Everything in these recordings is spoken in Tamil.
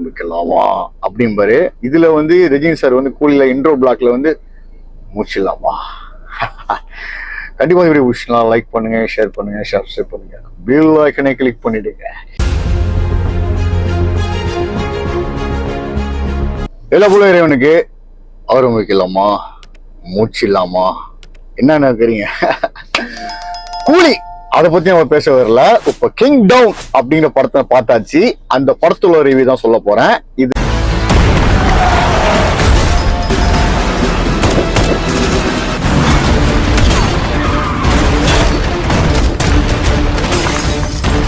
ஆரம்பிக்கலாமா அப்படிம்பாரு. இதுல வந்து ரஜினி சார் வந்து கூலில இன்ட்ரோ பிளாக்ல வந்து முடிச்சிடலாமா. கண்டிப்பா இப்படி விஷயம் லைக் பண்ணுங்க, ஷேர் பண்ணுங்க, சப்ஸ்கிரைப் பண்ணுங்க, பெல் ஐக்கனை கிளிக் பண்ணிடுங்க. எல்லா போல இறைவனுக்கு ஆரம்பிக்கலாமா முடிச்சிடலாமா என்னன்னு தெரியுங்க. கூலி அதை பத்தி நம்ம பேச வரல. இப்ப கிங் டவுன் அப்படிங்கிற படத்தை பார்த்தாச்சு. அந்த படத்துல ரிவ்யூ தான் சொல்ல போறேன். இது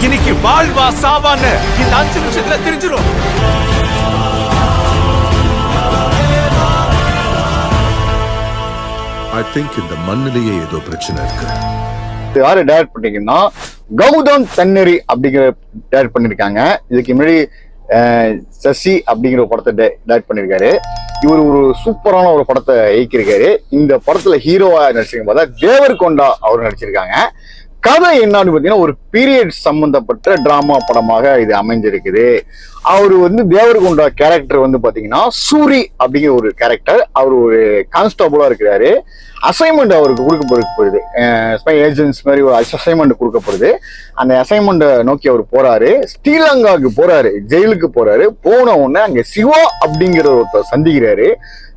இன்னைக்கு வாழ்வா சாவான்னு இந்த 5 நிமிஷத்துல தெரிஞ்சிடும். I think இந்த மண்ணிலேயே ஏதோ பிரச்சனை இருக்கு. யாரு டைரக்ட் பண்ணீங்கன்னா கௌதம் தன்னேரி அப்படிங்கிற டைரக்ட் பண்ணிருக்காங்க. இதுக்கு முன்னாடி சசி அப்படிங்கிற படத்தை டைரக்ட் பண்ணிருக்காரு. இவர் ஒரு சூப்பரான ஒரு படத்தை இயக்கியிருக்காரு. இந்த படத்துல ஹீரோவா நடிச்சிருக்க பார்த்தா தேவர்கொண்டா அவர் நடிச்சிருக்காங்க. கதை என்னன்னு பார்த்தீங்கன்னா ஒரு பீரியட் சம்பந்தப்பட்ட டிராமா படமாக இது அமைஞ்சிருக்குது. அவரு வந்து தேவர்கொண்டா கேரக்டர் வந்து பாத்தீங்கன்னா சூரி அப்படிங்கிற ஒரு கேரக்டர். அவர் ஒரு கான்ஸ்டபிளா இருக்கிறாரு. அசைன்மெண்ட் அவருக்கு கொடுக்கப்படுது. ஸ்பை ஏஜென்ட்ஸ் மாதிரி ஒரு அசைன்மெண்ட் கொடுக்கப்படுது. அந்த அசைன்மெண்ட்டை நோக்கி அவர் போறாரு. ஸ்ரீலங்காவுக்கு போறாரு, ஜெயிலுக்கு போறாரு. போன உடனே அங்க சிவா அப்படிங்கிற ஒருத்தர் சந்திக்கிறாரு.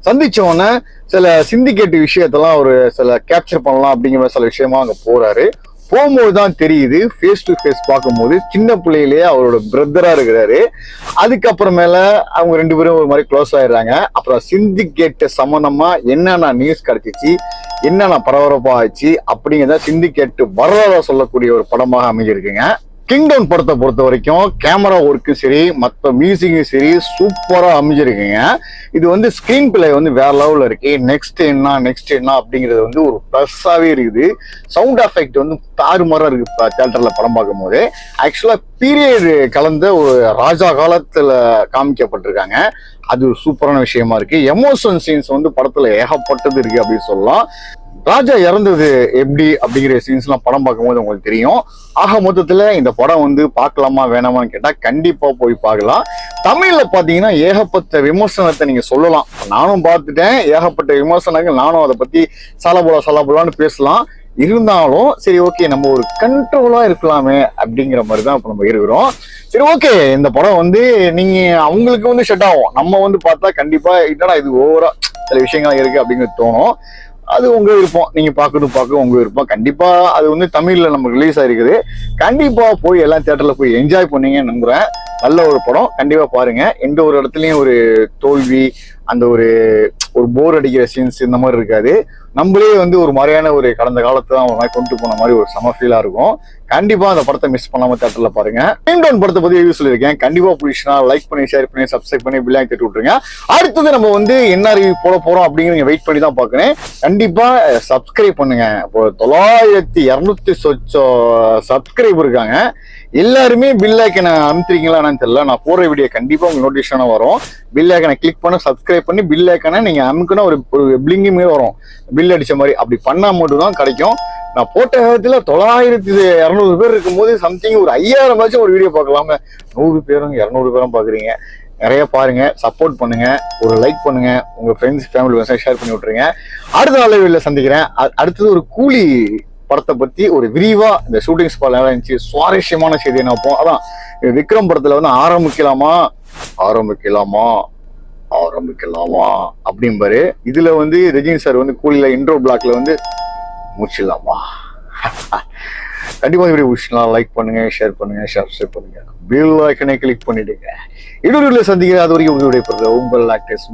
சந்திச்ச உடனே சில சிண்டிகேட் விஷயத்தெல்லாம் ஒரு சில கேப்சர் பண்ணலாம் அப்படிங்கிற சில விஷயமா அங்க போறாரு. போகும்போதுதான் தெரியுது, ஃபேஸ் டு ஃபேஸ் பார்க்கும்போது சின்ன பிள்ளையிலேயே அவரோட பிரதரா இருக்கிறாரு. அதுக்கப்புறமேல அவங்க 2 பேரும் ஒரு மாதிரி க்ளோஸ் ஆயிடுறாங்க. அப்புறம் சிண்டிகேட் சம்பந்தமா என்னென்ன நியூஸ் கிடைச்சிச்சு, என்னென்ன பரபரப்பா ஆச்சு அப்படிங்கிறத சிண்டிகேட் வரலாறு சொல்லக்கூடிய ஒரு படமாக அமைஞ்சிருக்குங்க. கிங் டவுன் படத்தை பொறுத்த வரைக்கும் கேமரா ஒர்க்கும் சரி, மற்ற மியூசிக்கும் சரி சூப்பரா அமைஞ்சிருக்குங்க. இது வந்து ஸ்கிரீன் பிளே வந்து வேற லெவல்ல இருக்கு. நெக்ஸ்ட் என்ன அப்படிங்கிறது வந்து ஒரு ப்ளஸ்ஸாவே இருக்குது. சவுண்ட் எஃபெக்ட் வந்து தாறுமாறா இருக்கு தியேட்டர்ல படம் பார்க்கும் போது. ஆக்சுவலா பீரியட் கலந்த ஒரு ராஜா காலத்துல காமிக்கப்பட்டிருக்காங்க. அது சூப்பரான விஷயமா இருக்கு. எமோஷன் சீன்ஸ் வந்து படத்துல ஏகப்பட்டது இருக்கு அப்படின்னு சொல்லலாம். ராஜா இறந்தது எப்படி அப்படிங்கிற சீன்ஸ் எல்லாம் படம் பார்க்கும்போது உங்களுக்கு தெரியும். ஆக மொத்தத்துல இந்த படம் வந்து பார்க்கலாமா வேணாமான்னு கேட்டா கண்டிப்பா போய் பார்க்கலாம். தமிழ்ல பாத்தீங்கன்னா ஏகப்பட்ட விமர்சனத்தை நீங்க சொல்லலாம். நானும் பார்த்துட்டேன், ஏகப்பட்ட விமர்சனங்கள். நானும் அதை பத்தி சலபுலான்னு பேசலாம். இருந்தாலும் சரி ஓகே, நம்ம ஒரு கண்ட்ரோலா இருக்கலாமே அப்படிங்கிற மாதிரி தான் இப்ப நம்ம இருக்கிறோம். சரி ஓகே, இந்த படம் வந்து நீங்க அவங்களுக்கு வந்து செட் ஆகும். நம்ம வந்து பார்த்தா கண்டிப்பா என்னடா இது ஓவரா சில விஷயங்கள் இருக்கு அப்படிங்கிறது தோணும். அது உங்க விருப்பம். நீங்க பார்க்க உங்க விருப்பம். கண்டிப்பா அது வந்து தமிழ்ல நமக்கு ரிலீஸ் ஆயிருக்குது. கண்டிப்பா போய் எல்லாம் தியேட்டர்ல போய் என்ஜாய் பண்ணீங்கன்னு நம்புறேன். நல்ல ஒரு படம், கண்டிப்பா பாருங்க. எந்த ஒரு இடத்துலயும் ஒரு தோல்வி, அந்த ஒரு போர் அடிக்கிற சீன்ஸ் இந்த மாதிரி இருக்காது. நம்மளே வந்து ஒரு மாதிரியான ஒரு கடந்த காலத்தை தான் ஒரு மாதிரி கொண்டு போன மாதிரி ஒரு செம ஃபீலா இருக்கும். கண்டிப்பா அந்த படத்தை மிஸ் பண்ணாம தியேட்டர்ல பாருங்க. கிங் டவுன் படத்தை பத்தி ரிவ்யூ சொல்லியிருக்கேன். கண்டிப்பா பிடிச்சினா லைக் பண்ணி, ஷேர் பண்ணி, சப்ஸ்கிரைப் பண்ணி, பெல் ஐக்கனை தட்டி விட்டுருங்க. அடுத்தது நம்ம வந்து என்ன ரிவ்யூ போட போறோம் அப்படிங்கிற வெயிட் பண்ணி தான் பாக்குறேன். கண்டிப்பா சப்ஸ்கிரைப் பண்ணுங்க. இப்போ 9200 சப்ஸ்கிரைபர் இருக்காங்க. எல்லாருமே பில் ஐக்கனை அமுத்துறீங்களா என்னன்னு தெரியல. நான் போற வீடியோ கண்டிப்பா உங்களுக்கு நோட்டிஃபிகேஷனா வரும். பில் ஐக்கனை கிளிக் பண்ண, சப்ஸ்கிரைப் பண்ணி பில் ஐக்கனை நீங்க அமுக்குன்னா ஒரு பிளிங்குமே வரும், பில் அடிச்ச மாதிரி. அப்படி பண்ணா மட்டும் தான் கிடைக்கும். நான் போட்ட காலத்துல 9200 பேர் இருக்கும்போது சம்திங் ஒரு 5000 ஆச்சும் ஒரு வீடியோ பார்க்கலாம. 100 பேரும் 200 பேரும் பாக்குறீங்க. நிறைய பாருங்க, சப்போர்ட் பண்ணுங்க, ஒரு லைக் பண்ணுங்க, உங்க ஃப்ரெண்ட்ஸ் ஃபேமிலி ஷேர் பண்ணி விட்டுருங்க. அடுத்த நல்ல வீடியோல சந்திக்கிறேன். அடுத்தது ஒரு கூலி படத்தை பத்தி ஒரு விரிவா இந்த ஷூட்டிங் ஸ்பாட் இருந்துச்சு, சுவாரஸ்யமான செய்தி என்ன வைப்போம். அதான் விக்ரம் படத்துல வந்து ஆரம்பிக்கலாமா அப்படிம்பாரு. இதுல வந்து ரஜினி சார் வந்து கூலில இன்ட்ரோ பிளாக்ல வந்து முடிச்சிடலாமா. கண்டிப்பா இப்படி விஷயம் லைக் பண்ணுங்க, ஷேர் பண்ணுங்க, சப்ஸ்கிரைப் பண்ணுங்க, பெல் ஐக்கனை கிளிக் பண்ணிடுங்க. இன்னொரு சந்திக்கிறேன். அது வரைக்கும் உங்களுடைய உங்கள் ஆக்டர்ஸ்